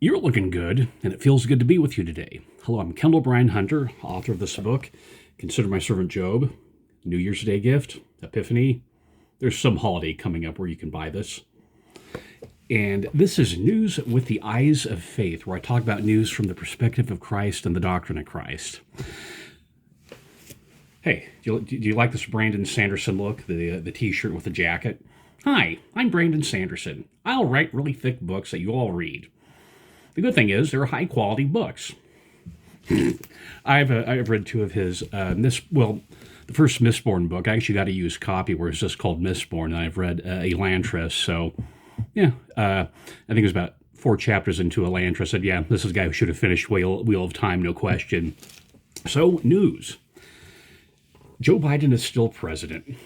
You're looking good, and it feels good to be with you today. Hello, I'm Kendall Bryan Hunter, author of this book, Consider My Servant Job, New Year's Day gift, Epiphany. There's some holiday coming up where you can buy this. And this is News with the Eyes of Faith, where I talk about news from the perspective of Christ and the doctrine of Christ. Hey, do you like this Brandon Sanderson look, the t-shirt with the jacket? Hi, I'm Brandon Sanderson. I'll write really thick books that you all read. The good thing is they're high-quality books. I've read two of his, the first Mistborn book. I actually got a used copy where it's just called Mistborn, and I've read Elantris, so yeah, I think it was about 4 chapters into Elantris. I said, yeah, this is a guy who should have finished Wheel of Time, no question. So, news. Joe Biden is still president.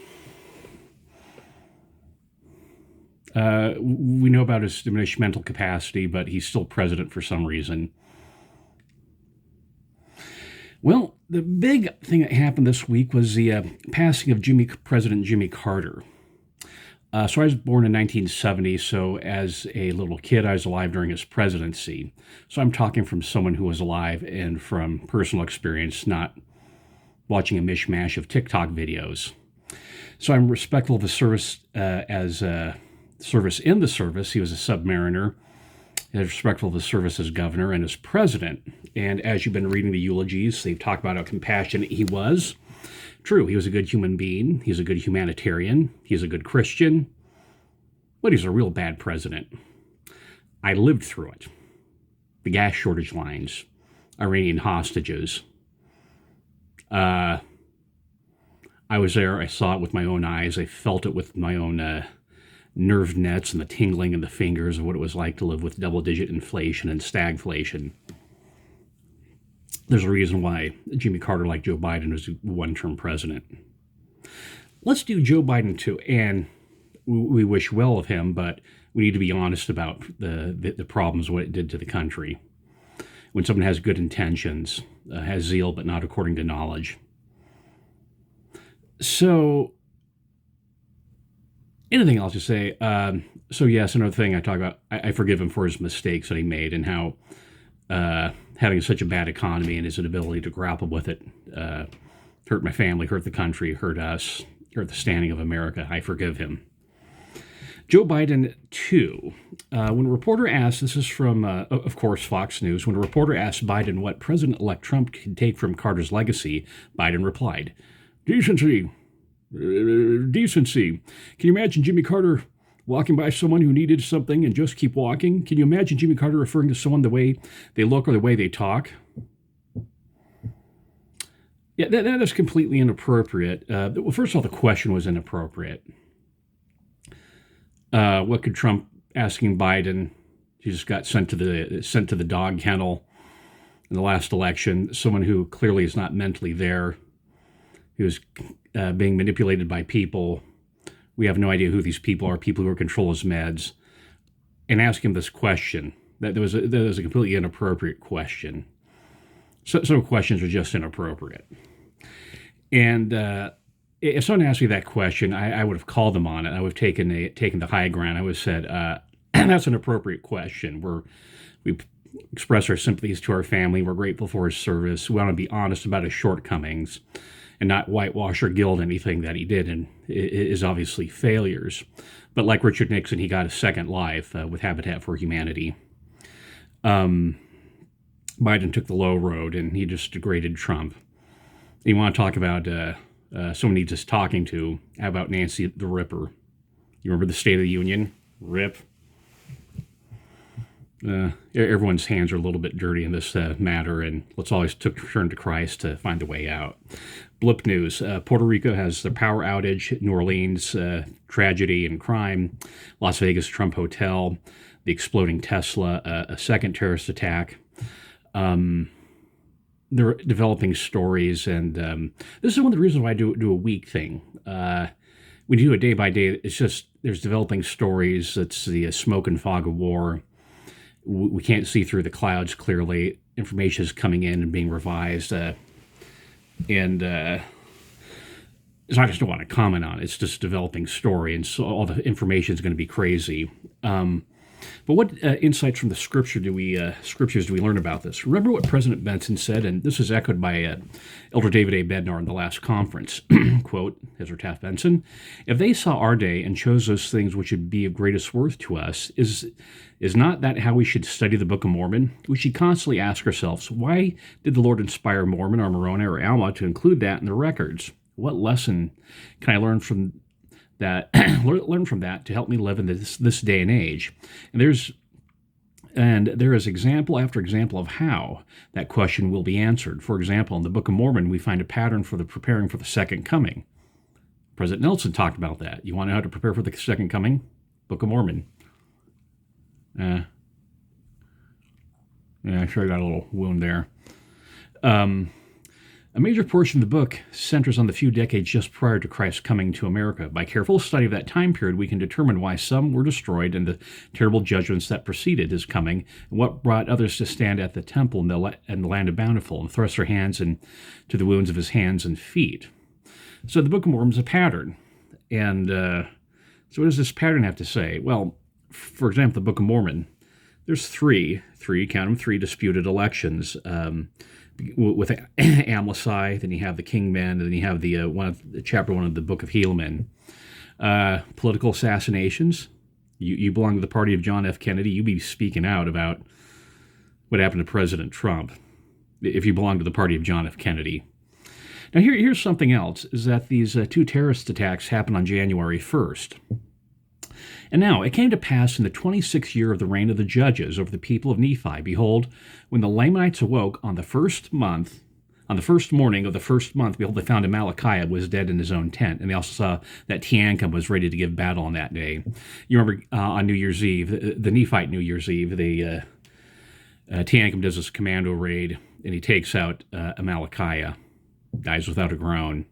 We know about his diminished mental capacity, but he's still president for some reason. Well, the big thing that happened this week was the passing of President Jimmy Carter. So I was born in 1970, so as a little kid, I was alive during his presidency. So I'm talking from someone who was alive and from personal experience, not watching a mishmash of TikTok videos. So I'm respectful of his service service in the service. He was a submariner. He's respectful of his service as governor and as president. And as you've been reading the eulogies, they've talked about how compassionate he was. True, he was a good human being. He's a good humanitarian. He's a good Christian. But he's a real bad president. I lived through it. The gas shortage lines, Iranian hostages. I was there. I saw it with my own eyes. I felt it with my own nerve nets and the tingling in the fingers of what it was like to live with double-digit inflation and stagflation. There's a reason why Jimmy Carter, like Joe Biden, was a one-term president. Let's do Joe Biden too, and we wish well of him, but we need to be honest about the problems, what it did to the country. When someone has good intentions, has zeal, but not according to knowledge. So, anything else to say? So yes, another thing I talk about, I forgive him for his mistakes that he made and how having such a bad economy and his inability to grapple with it hurt my family, hurt the country, hurt us, hurt the standing of America. I forgive him. Joe Biden, too. When a reporter asked, this is from, of course, Fox News, when a reporter asked Biden what President-elect Trump could take from Carter's legacy, Biden replied, Decency. Decency. Can you imagine Jimmy Carter walking by someone who needed something and just keep walking? Can you imagine Jimmy Carter referring to someone the way they look or the way they talk? Yeah, that is completely inappropriate. Well, first of all, the question was inappropriate. What could Trump asking Biden? He just got sent to the dog kennel in the last election. Someone who clearly is not mentally there. He was being manipulated by people. We have no idea who these people are, people who control his meds. And ask him this question. That was a completely inappropriate question. So, some questions are just inappropriate. And if someone asked me that question, I would have called them on it. I would have taken the high ground. I would have said, that's an appropriate question. We express our sympathies to our family. We're grateful for his service. We want to be honest about his shortcomings and not whitewash or gild anything that he did and is obviously failures. But like Richard Nixon, he got a second life with Habitat for Humanity. Biden took the low road and he just degraded Trump. You want to talk about someone he's just talking to? How about Nancy the Ripper? You remember the State of the Union? Rip. Everyone's hands are a little bit dirty in this matter, and let's always turn to Christ to find a way out. Blip news. Puerto Rico has the power outage. New Orleans, tragedy and crime. Las Vegas Trump Hotel. The exploding Tesla. A second terrorist attack. They're developing stories, and this is one of the reasons why I do a week thing. We do it day by day. It's just there's developing stories. It's the smoke and fog of war. We can't see through the clouds clearly. Information is coming in and being revised, and so I just don't want to comment on it. It's just a developing story, and so all the information is going to be crazy. But what insights from the scriptures do we learn about this? Remember what President Benson said, and this is echoed by Elder David A. Bednar in the last conference. Quote, Ezra Taft Benson, "If they saw our day and chose those things which would be of greatest worth to us, is not that how we should study the Book of Mormon? We should constantly ask ourselves, why did the Lord inspire Mormon or Moroni or Alma to include that in the records? What lesson can I learn from that learn from that to help me live in this day and age?" And there is example after example of how that question will be answered. For example, in the Book of Mormon, we find a pattern for the preparing for the second coming. President Nelson talked about that. You want to know how to prepare for the second coming? Book of Mormon. Yeah, I sure got a little wound there. A major portion of the book centers on the few decades just prior to Christ's coming to America. By careful study of that time period, we can determine why some were destroyed and the terrible judgments that preceded his coming, and what brought others to stand at the temple in the land of Bountiful and thrust their hands into the wounds of his hands and feet. So the Book of Mormon is a pattern. And so what does this pattern have to say? Well, for example, the Book of Mormon, there's three, count them, three disputed elections. With Amlici, then you have the Kingmen, and then you have the chapter 1 of the Book of Helaman. Political assassinations. You belong to the party of John F. Kennedy. You be speaking out about what happened to President Trump if you belong to the party of John F. Kennedy. Now here's something else, is that these two terrorist attacks happened on January 1st. And now it came to pass in the 26th year of the reign of the judges over the people of Nephi, behold, when the Lamanites awoke on the first morning of the first month, behold, they found Amalickiah was dead in his own tent. And they also saw that Teancum was ready to give battle on that day. You remember on New Year's Eve, the Nephite New Year's Eve, Teancum does this commando raid, and he takes out Amalickiah, dies without a groan.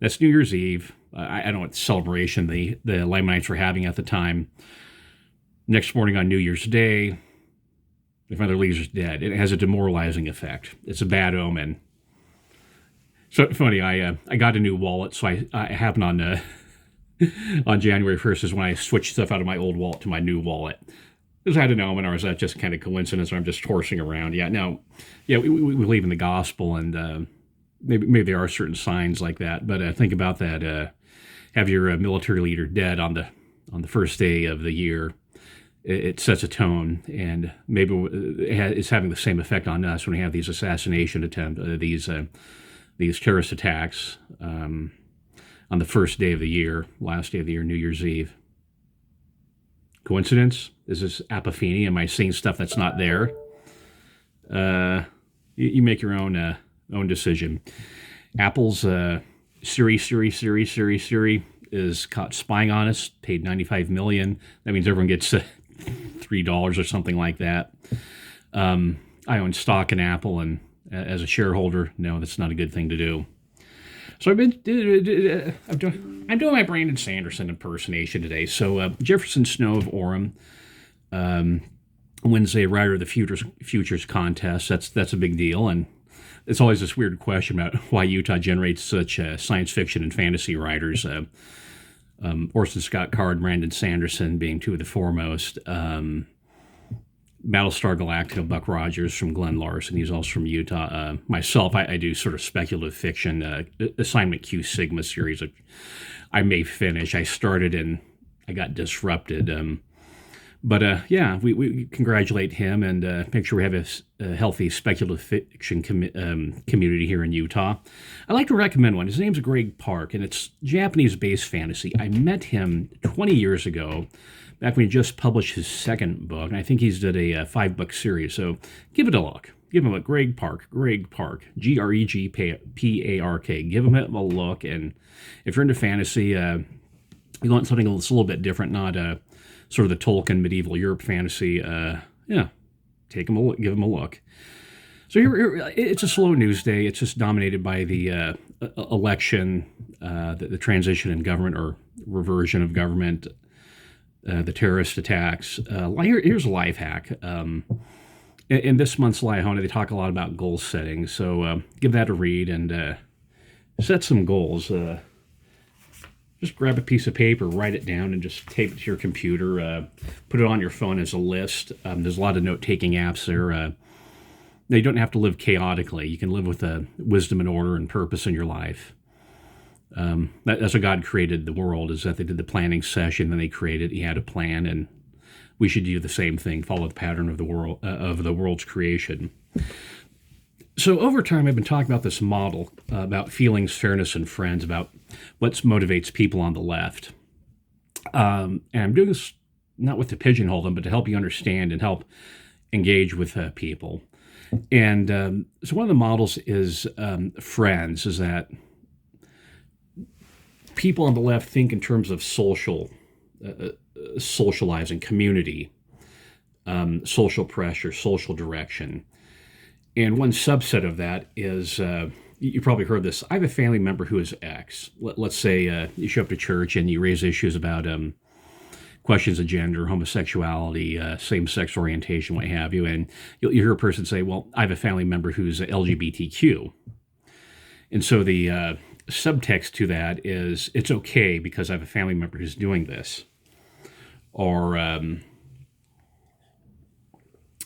That's New Year's Eve. I don't know what celebration the Lamanites were having at the time. Next morning on New Year's Day, they find their leader's dead. It has a demoralizing effect. It's a bad omen. So funny, I got a new wallet, so I happened on January 1st is when I switched stuff out of my old wallet to my new wallet. Is that an omen, or is that just kind of coincidence, or I'm just horsing around? We believe in the gospel, and maybe there are certain signs like that. But think about that. Have your military leader dead on the first day of the year. It sets a tone, and maybe it's having the same effect on us when we have these assassination attempts, these terrorist attacks on the first day of the year, last day of the year, New Year's Eve. Coincidence? Is this apophenia? Am I seeing stuff that's not there? You make your own decision. Apple's Siri is caught spying on us, paid $95 million. That means everyone gets $3 or something like that. I own stock in Apple, and as a shareholder, no, that's not a good thing to do. So I'm doing my Brandon Sanderson impersonation today. So Jefferson Snow of Orem wins a Writer of the Futures contest. That's a big deal, and it's always this weird question about why Utah generates such science fiction and fantasy writers. Orson Scott Card, Brandon Sanderson being two of the foremost. Battlestar Galactica, Buck Rogers from Glenn Larson. He's also from Utah. Myself, I do sort of speculative fiction, Assignment Q Sigma series, which I may finish. I started and I got disrupted. We congratulate him and make sure we have a healthy speculative fiction community here in Utah. I'd like to recommend one. His name's Greg Park, and it's Japanese-based fantasy. I met him 20 years ago, back when he just published his second book, and I think he's did a 5-book series, so give it a look. Give him a Greg Park, Gregpark. Give him a look, and if you're into fantasy, you want something that's a little bit different, not sort of the Tolkien medieval Europe fantasy, take him a look, give him a look. So here, it's a slow news day. It's just dominated by the election, the transition in government or reversion of government, the terrorist attacks. Here's a life hack. In this month's Liahona, they talk a lot about goal setting. So give that a read and set some goals. just grab a piece of paper, write it down, and just tape it to your computer. Put it on your phone as a list. There's a lot of note-taking apps there. Now, you don't have to live chaotically. You can live with wisdom and order and purpose in your life. That's what God created the world, is that they did the planning session, then they created, he had a plan, and we should do the same thing, follow the pattern of the world, of the world's creation. So over time, I've been talking about this model about feelings, fairness, and friends, about what motivates people on the left. And I'm doing this not with to pigeonhole them, but to help you understand and help engage with people. And so one of the models is friends, is that people on the left think in terms of socializing, community, social pressure, social direction. And one subset of that is, you probably heard this, I have a family member who is X. Let's say you show up to church and you raise issues about questions of gender, homosexuality, same-sex orientation, what have you, and you'll hear a person say, well, I have a family member who's LGBTQ. And so the subtext to that is, it's okay because I have a family member who's doing this. Or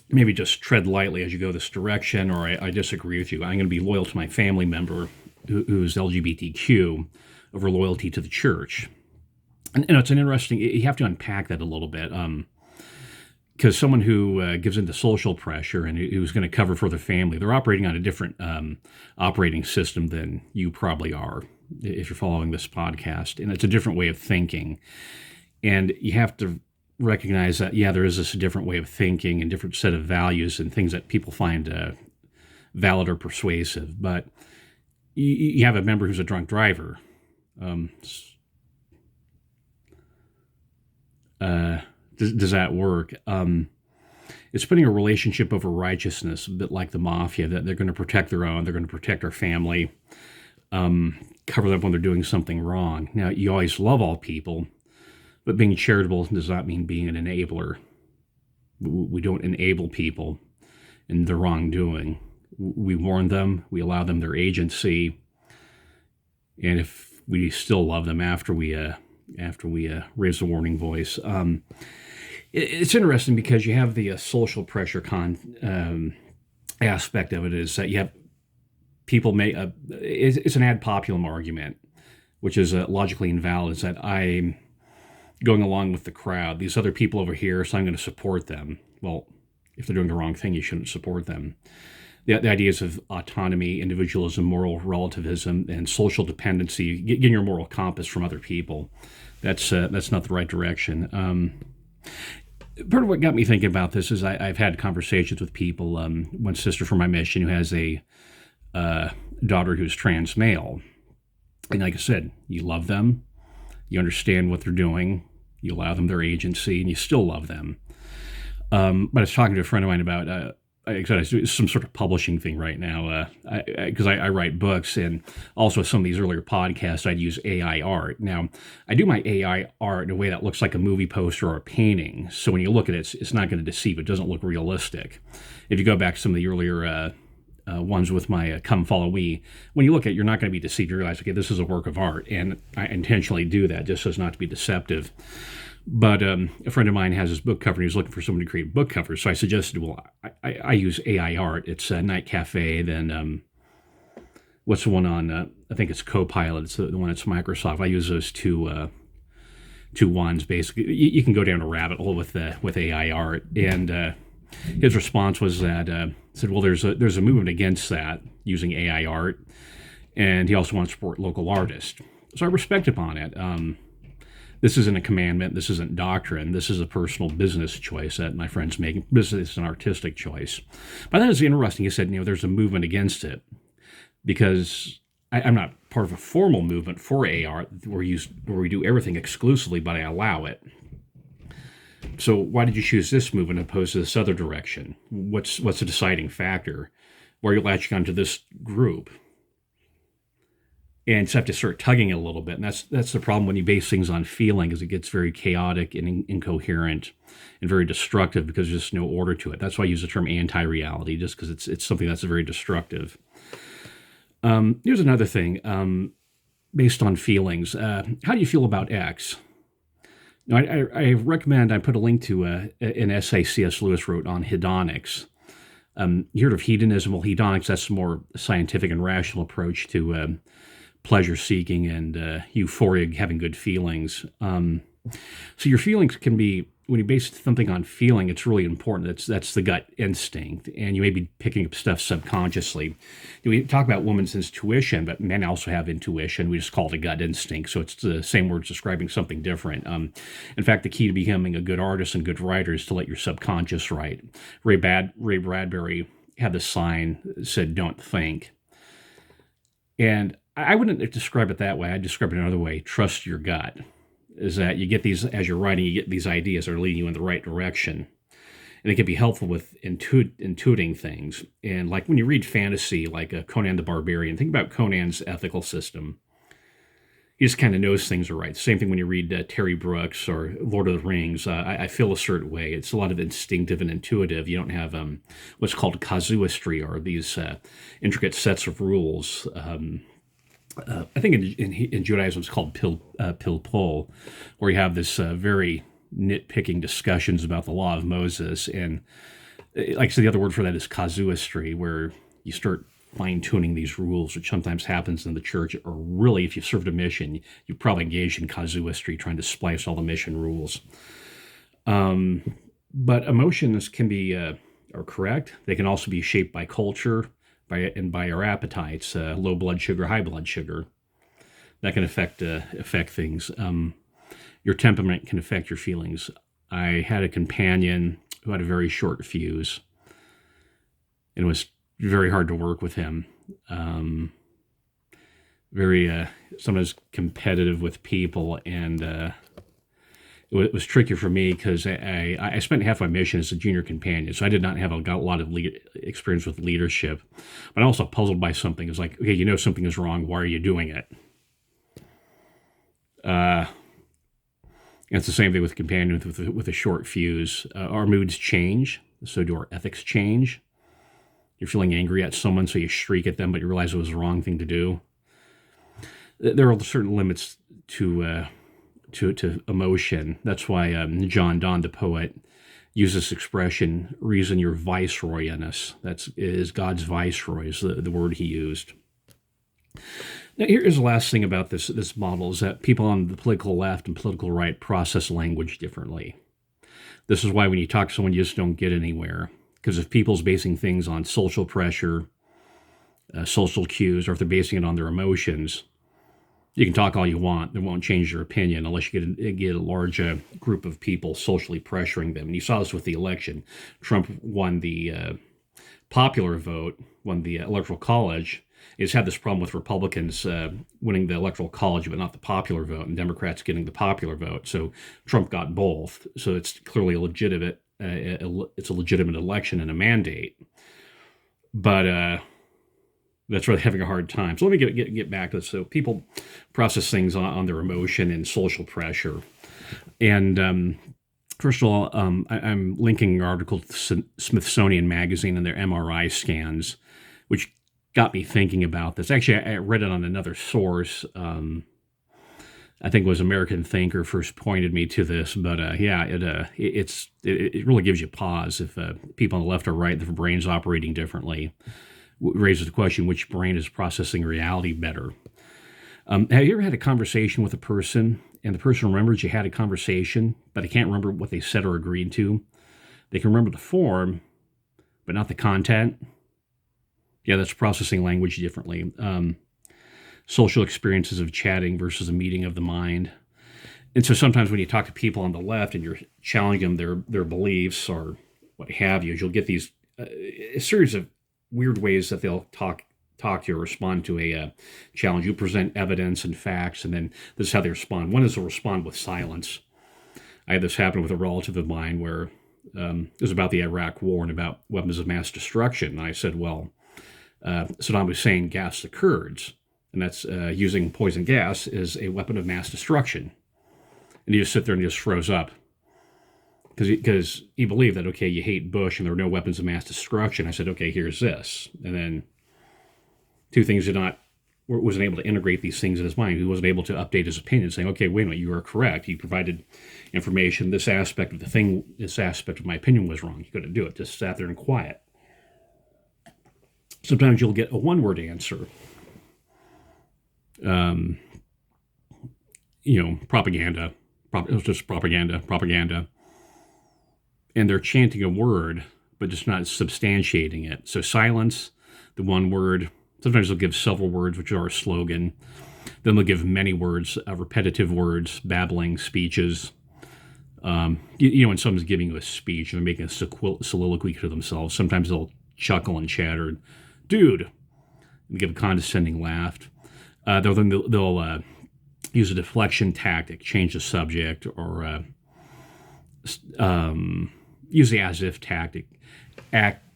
maybe just tread lightly as you go this direction, or I disagree with you. I'm going to be loyal to my family member who's LGBTQ over loyalty to the church. And it's an interesting, you have to unpack that a little bit, because someone who gives into social pressure and who's going to cover for their family, they're operating on a different operating system than you probably are, if you're following this podcast. And it's a different way of thinking. And you have to recognize that, yeah, there is this different way of thinking and different set of values and things that people find valid or persuasive. But you have a member who's a drunk driver. Does that work? It's putting a relationship over righteousness, a bit like the mafia, that they're going to protect their own, they're going to protect our family, cover them when they're doing something wrong. Now, you always love all people, but being charitable does not mean being an enabler. We don't enable people in their wrongdoing. We warn them, we allow them their agency, and if we still love them after we raise the warning voice. It's interesting because you have the social pressure aspect of it, is that you have people it's an ad populum argument, which is logically invalid. Is that I'm going along with the crowd. These other people over here, so I'm going to support them. Well, if they're doing the wrong thing, you shouldn't support them. The ideas of autonomy, individualism, moral relativism, and social dependency, getting your moral compass from other people, that's not the right direction. Part of what got me thinking about this is I've had conversations with people. One sister from my mission who has a daughter who's trans male. And like I said, you love them, you understand what they're doing, you allow them their agency, and you still love them. But I was talking to a friend of mine about, I do some sort of publishing thing right now, because I write books, and also some of these earlier podcasts, I'd use AI art. Now, I do my AI art in a way that looks like a movie poster or a painting, so when you look at it, it's not going to deceive. It doesn't look realistic. If you go back to some of the earlier ones with my Come Follow Me, when you look at it, you're not going to be deceived. You realize, okay, this is a work of art, and I intentionally do that just so as not to be deceptive. But a friend of mine has his book cover, and he was looking for someone to create book covers. So I suggested, well, I use AI art. It's Night Cafe. Then what's the one on, I think it's Copilot. It's the one that's Microsoft. I use those two ones, basically. You can go down a rabbit hole with AI art. And his response was that, said, well, there's a movement against that, using AI art. And he also wants to support local artists. So I respect upon it. This isn't a commandment. This isn't doctrine. This is a personal business choice that my friend's making. Business is an artistic choice. But that is interesting. He said, there's a movement against it because I'm not part of a formal movement for AR where we do everything exclusively, but I allow it. So why did you choose this movement opposed to this other direction? What's the deciding factor? Why are you latching onto this group? And so have to start tugging it a little bit. And that's the problem when you base things on feeling, is it gets very chaotic and incoherent and very destructive because there's just no order to it. That's why I use the term anti-reality, just because it's something that's very destructive. Here's another thing. based on feelings. How do you feel about X? Now, I recommend I put a link to an essay C.S. Lewis wrote on hedonics. You heard of hedonism? Well, hedonics, that's a more scientific and rational approach to pleasure seeking and euphoria, having good feelings. So your feelings can be, when you base something on feeling, it's really important. That's the gut instinct, and you may be picking up stuff subconsciously. We talk about women's intuition, but men also have intuition. We just call it a gut instinct, so it's the same words describing something different. In fact, the key to becoming a good artist and good writer is to let your subconscious write. Ray Bradbury had this sign that said, "Don't think." And I wouldn't describe it that way. I'd describe it another way. Trust your gut. Is that you get these, as you're writing, you get these ideas that are leading you in the right direction. And it can be helpful with intuiting things. And like when you read fantasy, like Conan the Barbarian, think about Conan's ethical system. He just kind of knows things are right. Same thing when you read Terry Brooks or Lord of the Rings. I feel a certain way. It's a lot of instinctive and intuitive. You don't have what's called casuistry, or these intricate sets of rules. I think in Judaism it's called pilpul, where you have this very nitpicking discussions about the law of Moses. And like I said, the other word for that is casuistry, where you start fine-tuning these rules, which sometimes happens in the church, or really, if you've served a mission, you probably engaged in casuistry, trying to splice all the mission rules. But emotions can be are correct. They can also be shaped by culture, by our appetites, low blood sugar, high blood sugar. That can affect things. Your temperament can affect your feelings. I had a companion who had a very short fuse, and it was very hard to work with him. Very sometimes competitive with people, and it was tricky for me because I spent half my mission as a junior companion, so I did not have a lot of experience with leadership. But I'm also puzzled by something. It's like, okay, you know something is wrong. Why are you doing it? It's the same thing with companions with a short fuse. Our moods change, so do our ethics change. You're feeling angry at someone, so you shriek at them, but you realize it was the wrong thing to do. There are certain limits to emotion. That's why John Donne, the poet, used this expression, reason your viceroy in us. That is God's viceroy, is the word he used. Now, here's the last thing about this model, is that people on the political left and political right process language differently. This is why when you talk to someone, you just don't get anywhere. Because if people's basing things on social pressure, social cues, or if they're basing it on their emotions, you can talk all you want. They won't change their opinion unless you get a large group of people socially pressuring them. And you saw this with the election. Trump won the popular vote, won the Electoral College. He's had this problem with Republicans winning the Electoral College, but not the popular vote, and Democrats getting the popular vote. So Trump got both. So it's clearly a legitimate. It's a legitimate election and a mandate. But that's really having a hard time. So let me get back to this. So people process things on their emotion and social pressure. And first of all, I'm linking an article to Smithsonian Magazine and their MRI scans, which got me thinking about this. Actually, I read it on another source. I think it was American Thinker first pointed me to this, but it really gives you pause if people on the left or right, their brains operating differently. Raises the question, which brain is processing reality better? Have you ever had a conversation with a person, and the person remembers you had a conversation, but they can't remember what they said or agreed to? They can remember the form, but not the content. Yeah, that's processing language differently. Social experiences of chatting versus a meeting of the mind. And so sometimes when you talk to people on the left and you're challenging them their beliefs or what have you, you'll get these a series of weird ways that they'll talk to you or respond to a challenge. You present evidence and facts, and then this is how they respond. One is to respond with silence. I had this happen with a relative of mine where it was about the Iraq War and about weapons of mass destruction. And I said, well, Saddam Hussein gassed the Kurds, and that's using poison gas is a weapon of mass destruction. And he just sit there and just froze up because he believed that, okay, you hate Bush and there were no weapons of mass destruction. I said, okay, here's this. And then two things did not wasn't able to integrate these things in his mind. He wasn't able to update his opinion, saying, "Okay, wait a minute, you are correct. You provided information. This aspect of the thing, this aspect of my opinion was wrong." He couldn't do it. Just sat there and quiet. Sometimes you'll get a one-word answer. Propaganda. It was just propaganda. And they're chanting a word, but just not substantiating it. So silence, the one word. Sometimes they'll give several words, which are a slogan. Then they'll give many words, repetitive words, babbling speeches. When someone's giving you a speech, they're making a soliloquy to themselves. Sometimes they'll chuckle and chatter, "Dude," and give a condescending laugh. They'll use a deflection tactic, change the subject, or use the as-if tactic.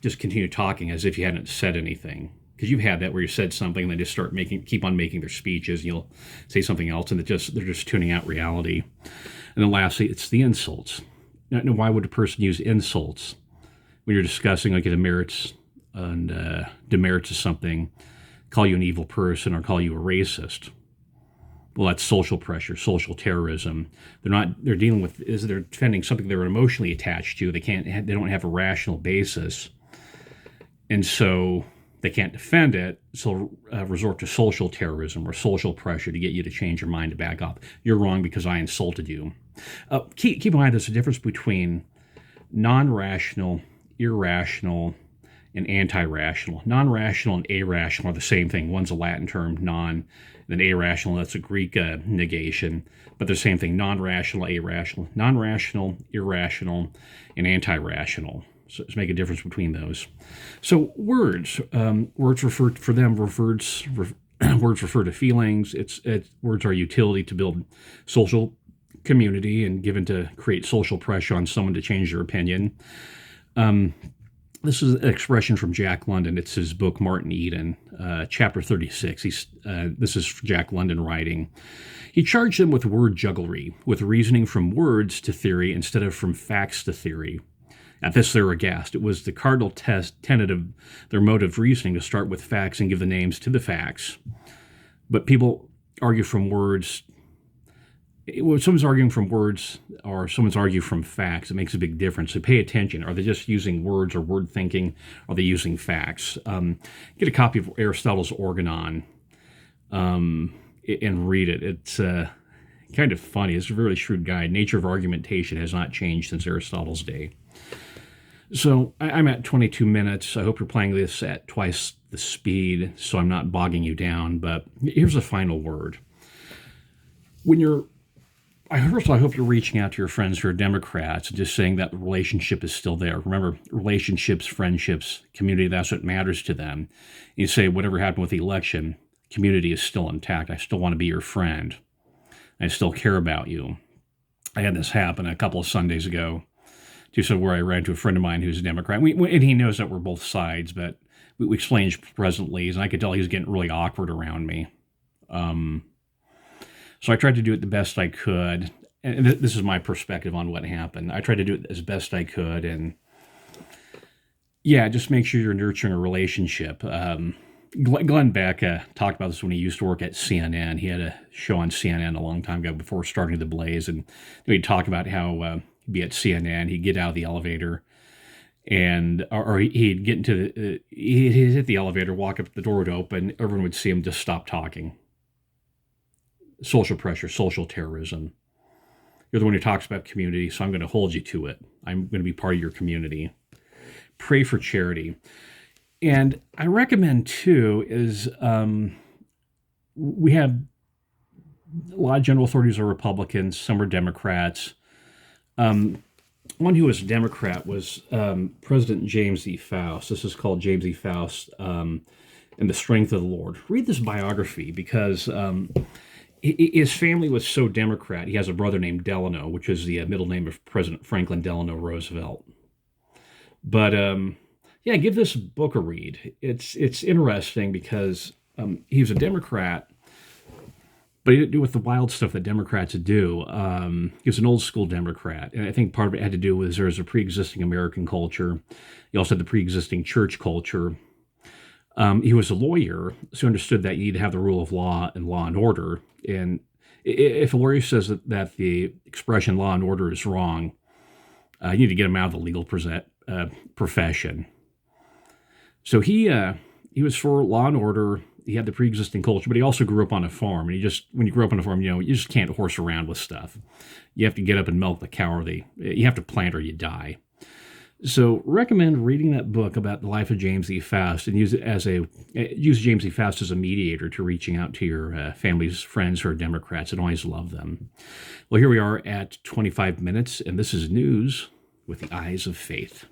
Just continue talking as if you hadn't said anything. Because you've had that where you said something and they just keep on making their speeches, and you'll say something else, and they're just tuning out reality. And then lastly, it's the insults. Now, why would a person use insults when you're discussing the merits and demerits of something? Call you an evil person or call you a racist. Well, that's social pressure, social terrorism. They're dealing with they're defending something they're emotionally attached to. They don't have a rational basis, and so they can't defend it, so resort to social terrorism or social pressure to get you to change your mind, to back off. You're wrong because I insulted you. Keep in mind there's a difference between non-rational, irrational, and anti-rational. Non-rational and irrational are the same thing. One's a Latin term, non, and then irrational, that's a Greek negation, but they're the same thing. Non-rational, irrational, irrational, and anti-rational. So let's make a difference between those. So words refer to feelings. Words are utility to build social community and given to create social pressure on someone to change their opinion. This is an expression from Jack London. It's his book, Martin Eden, chapter 36. This is Jack London writing. He charged them with word jugglery, with reasoning from words to theory instead of from facts to theory. At this they were aghast. It was the cardinal tenet of their mode of reasoning to start with facts and give the names to the facts. But people argue from words. When someone's arguing from words or someone's arguing from facts, it makes a big difference. So pay attention. Are they just using words or word thinking? Are they using facts? Get a copy of Aristotle's Organon and read it. It's kind of funny. It's a really shrewd guy. Nature of argumentation has not changed since Aristotle's day. So I'm at 22 minutes. I hope you're playing this at twice the speed so I'm not bogging you down. But here's a final word. I hope you're reaching out to your friends who are Democrats and just saying that the relationship is still there. Remember, relationships, friendships, community, that's what matters to them. You say, whatever happened with the election, community is still intact. I still want to be your friend. I still care about you. I had this happen a couple of Sundays ago. Where I ran into a friend of mine who's a Democrat. And he knows that we're both sides, but we exchanged presently, and I could tell he was getting really awkward around me. So I tried to do it the best I could. And this is my perspective on what happened. I tried to do it as best I could. And yeah, just make sure you're nurturing a relationship. Glenn Beck talked about this when he used to work at CNN. He had a show on CNN a long time ago before starting The Blaze. And he'd talk about how he'd be at CNN, he'd get out of the elevator, or he'd get into he'd hit the elevator, walk up, the door would open, everyone would see him just stop talking. Social pressure, social terrorism. You're the one who talks about community, so I'm going to hold you to it. I'm going to be part of your community. Pray for charity. And I recommend, too, is we have a lot of general authorities are Republicans, some are Democrats. One who was a Democrat was President James E. Faust. This is called James E. Faust and the Strength of the Lord. Read this biography because his family was so Democrat. He has a brother named Delano, which is the middle name of President Franklin Delano Roosevelt. But give this book a read. It's interesting because he was a Democrat, but he didn't do with the wild stuff that Democrats do. He was an old school Democrat, and I think part of it had to do with there was a pre-existing American culture. He also had the pre-existing church culture. He was a lawyer, so understood that you need to have the rule of law and law and order. And if a lawyer says that the expression law and order is wrong, you need to get him out of the legal profession. So he was for law and order. He had the pre-existing culture, but he also grew up on a farm. And when you grow up on a farm, you just can't horse around with stuff. You have to get up and milk the cow, you have to plant or you die. So recommend reading that book about the life of James E. Faust and use James E. Faust as a mediator to reaching out to your family's friends who are Democrats, and always love them. Well, here we are at 25 minutes, and this is News with the Eyes of Faith.